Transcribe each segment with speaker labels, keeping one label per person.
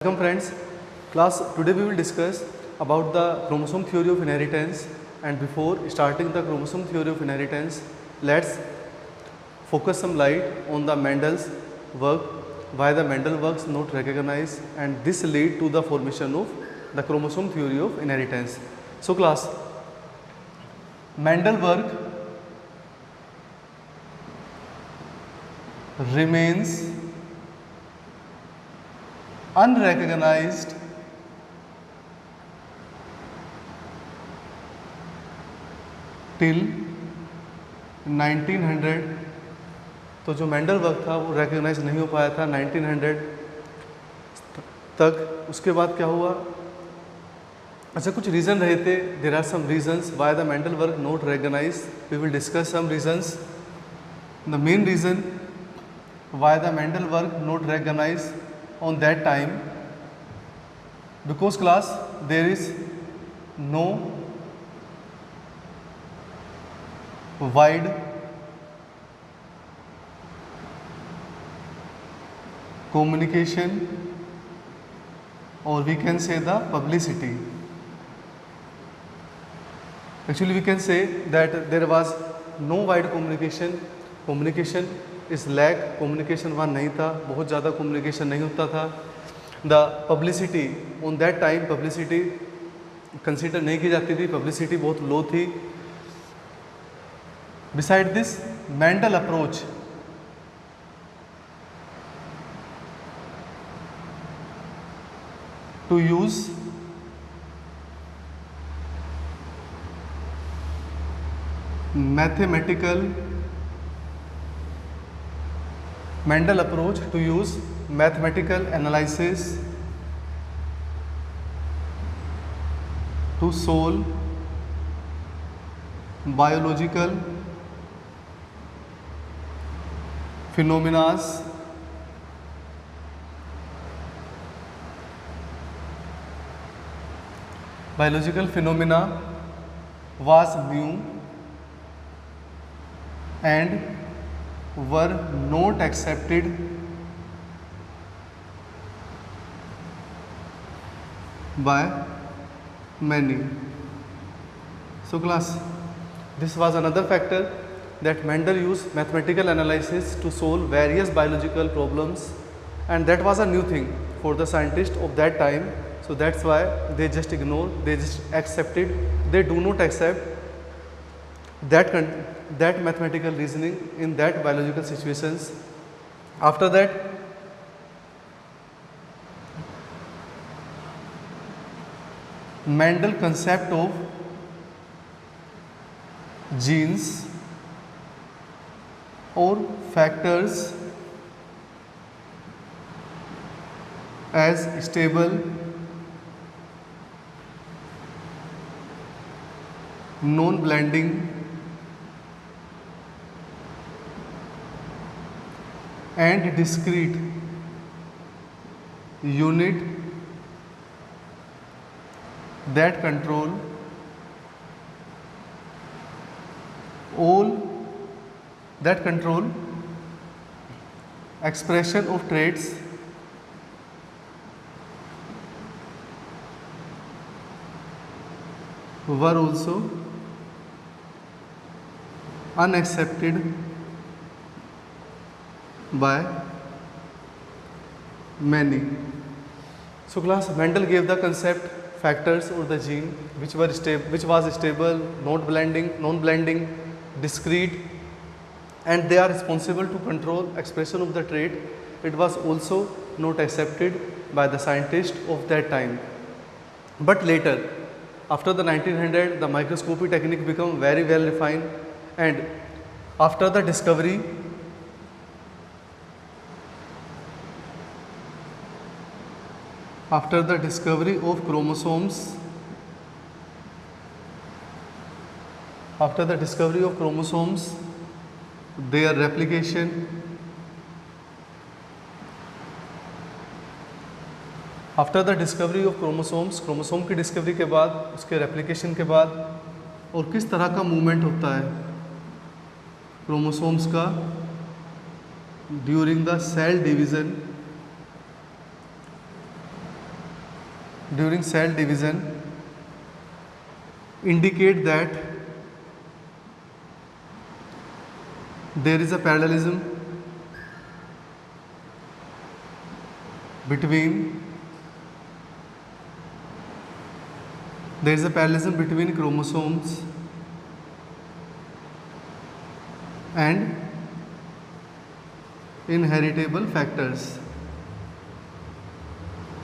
Speaker 1: Welcome friends. Class, today we will discuss about the chromosome theory of inheritance, and before starting the chromosome theory of inheritance, let's focus some light on the Mendel's work, why the Mendel works not recognized, and this lead to the formation of the chromosome theory of inheritance. So class, Mendel work remains unrecognized till 1900। तो जो Mendel work था वो recognise नहीं हो पाया था 1900 तक। उसके बाद क्या हुआ? अच्छा, कुछ रीज़न रहे थे। There are some reasons why the Mendel work not recognize. We will discuss some reasons. The main reason why the Mendel work not recognize on that time, because class there is no wide communication, or we can say the publicity. Actually we can say that there was no wide communication इस lack communication वहाँ नहीं था, बहुत ज़्यादा communication नहीं होता था। The publicity on that time, publicity consider नहीं की जाती थी, पब्लिसिटी बहुत लो थी। Beside this, Mendel approach to use Mendel approach to use mathematical analysis to solve biological phenomena was new and were not accepted by many. So class, this was another factor that Mendel used mathematical analysis to solve various biological problems, and that was a new thing for the scientists of that time. So that's why they just ignore, they just accepted, they do not accept that mathematical reasoning in that biological situations. After that, Mendel concept of genes or factors as stable, non-blending and discrete unit that control expression of traits were also unaccepted by many. So class, Mendel gave the concept factors or the gene which was stable, non-blending, discrete, and they are responsible to control expression of the trait. It was also not accepted by the scientists of that time. But later, after the 1900, the microscopy technique became very well refined, and after the discovery of chromosomes, their replication, after the discovery of chromosome की discovery के बाद, उसके replication के बाद, और किस तरह का मूवमेंट होता है क्रोमोसोम्स का during the cell division during cell division indicate that there is a parallelism between chromosomes and inheritable factors.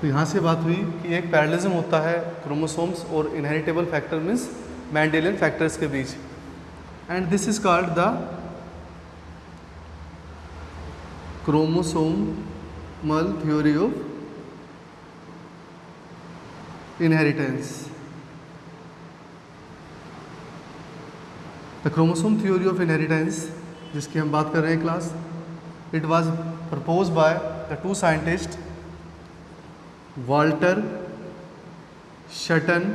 Speaker 1: तो यहाँ से बात हुई कि एक पैरेललिज्म होता है क्रोमोसोम्स और inheritable factor means Mendelian factors के बीच, and this is called the chromosomal theory of inheritance. The chromosome theory of inheritance जिसकी हम बात कर रहे हैं class, it was proposed by the two scientists Walter Sutton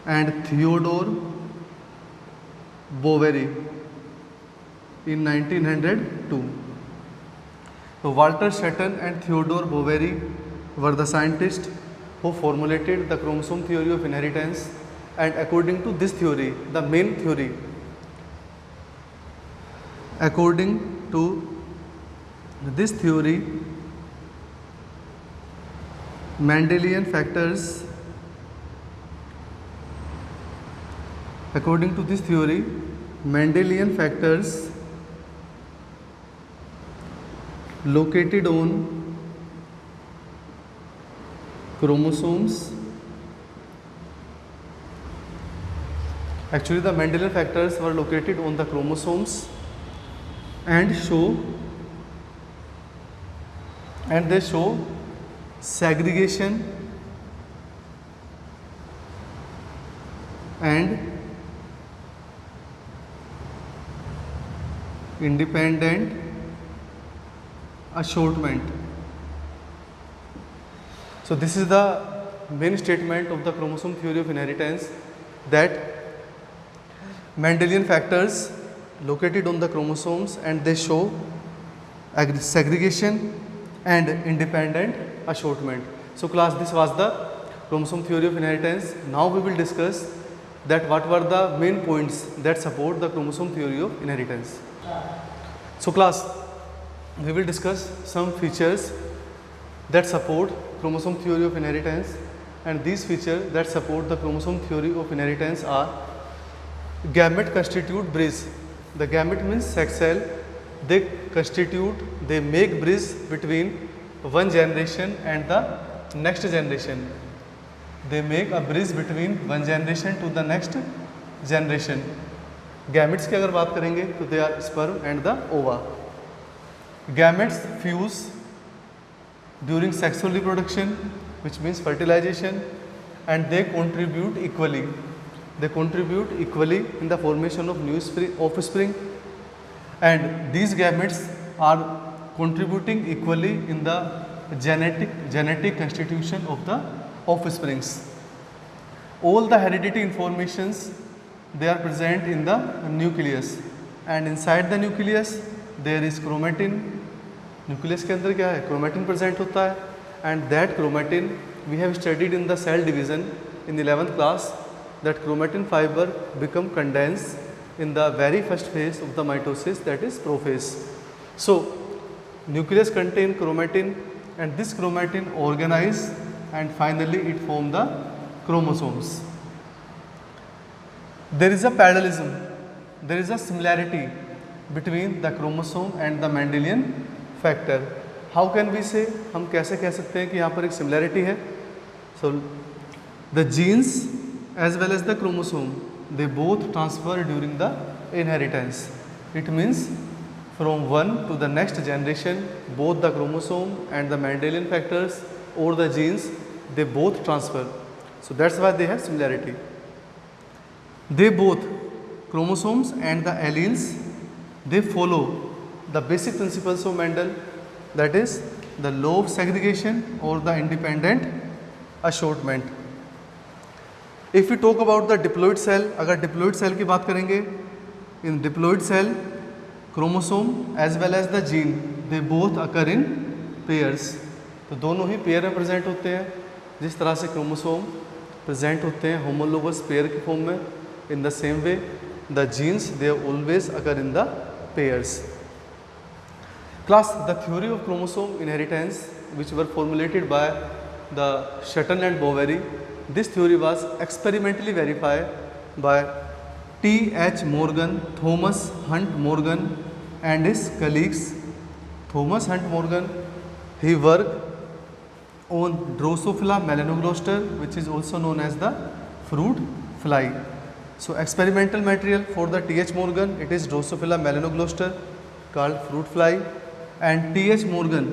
Speaker 1: and Theodore Boveri in 1902. So Walter Sutton and Theodore Boveri were the scientists who formulated the chromosome theory of inheritance, and according to this theory, the main theory, according to this theory, Mendelian factors located on chromosomes, actually the Mendelian factors were located on the chromosomes and they show segregation and independent assortment. So this is the main statement of the chromosome theory of inheritance, that Mendelian factors located on the chromosomes and they show segregation and independent assortment. So class, this was the chromosome theory of inheritance. Now we will discuss that what were the main points that support the chromosome theory of inheritance. So class, we will discuss some features that support chromosome theory of inheritance, and these features that support the chromosome theory of inheritance are: gamete constitute bridge. The gamete means sex cell. They make bridge between one generation and the next generation. They make a bridge between one generation to the next generation. Gametes की अगर बात करेंगे तो they are sperm and the ova. Gametes fuse during sexual reproduction, which means fertilization, and they contribute equally. In the formation of new offspring, and these gametes are contributing equally in the genetic constitution of the offsprings. All the hereditary informations, they are present in the nucleus, and inside the nucleus there is chromatin. Nucleus के अंदर क्या है? Chromatin present होता है, and that chromatin we have studied in the cell division in the 11th class, that chromatin fiber become condensed in the very first phase of the mitosis, that is prophase. So nucleus contain chromatin, and this chromatin organize and finally it form the chromosomes. There is a parallelism, there is a similarity between the chromosome and the Mendelian factor. How can we say? हम कैसे कह सकते हैं कि यहाँ पर एक similarity है? So the genes as well as the chromosome, they both transfer during the inheritance. It means from one to the next generation, both the chromosome and the Mendelian factors or the genes, they both transfer. So that's why they have similarity. They both, chromosomes and the alleles, they follow the basic principles of Mendel, that is the law of segregation or the independent assortment. If we talk about the diploid cell, अगर diploid cell की बात करेंगे, in diploid cell, chromosome as well as the gene, they both occur in pairs. तो दोनों ही pair में present होते हैं। जिस तरह से क्रोमोसोम प्रेजेंट होते हैं होमोलोगस पेयर की फॉर्म में, in the same way the genes they always occur in the pairs. Class, the theory of chromosome inheritance which were formulated by the Sutton and Boveri, this theory was experimentally verified by T.H. Morgan, Thomas Hunt Morgan and his colleagues. Thomas Hunt Morgan, he worked on Drosophila melanogloster, which is also known as the fruit fly. So experimental material for the T.H. Morgan, it is Drosophila melanogloster called fruit fly, and T.H. Morgan,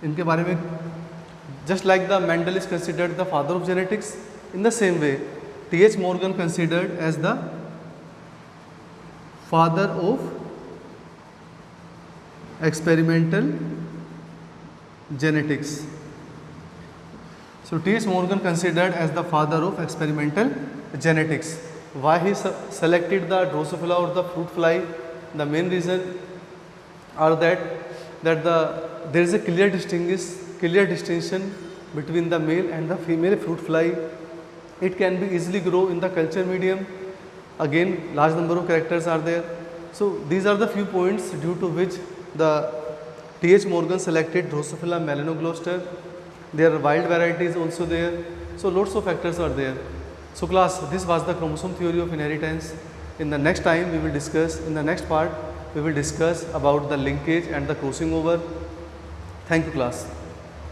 Speaker 1: इनके बारे में just like the Mendel is considered the father of genetics, in the same way T.H. Morgan considered as the father of experimental genetics. So T.H. Morgan considered as the father of experimental genetics. Why he selected the Drosophila or the fruit fly? The main reason are that there is a clear distinction between the male and the female fruit fly. It can be easily grow in the culture medium. Again, large number of characters are there. So these are the few points due to which the T.H. Morgan selected Drosophila melanogloster. There are wild varieties also there. So lots of factors are there. So class, this was the chromosome theory of inheritance. In the next time we will discuss, in the next part we will discuss about the linkage and the crossing over. Thank you class.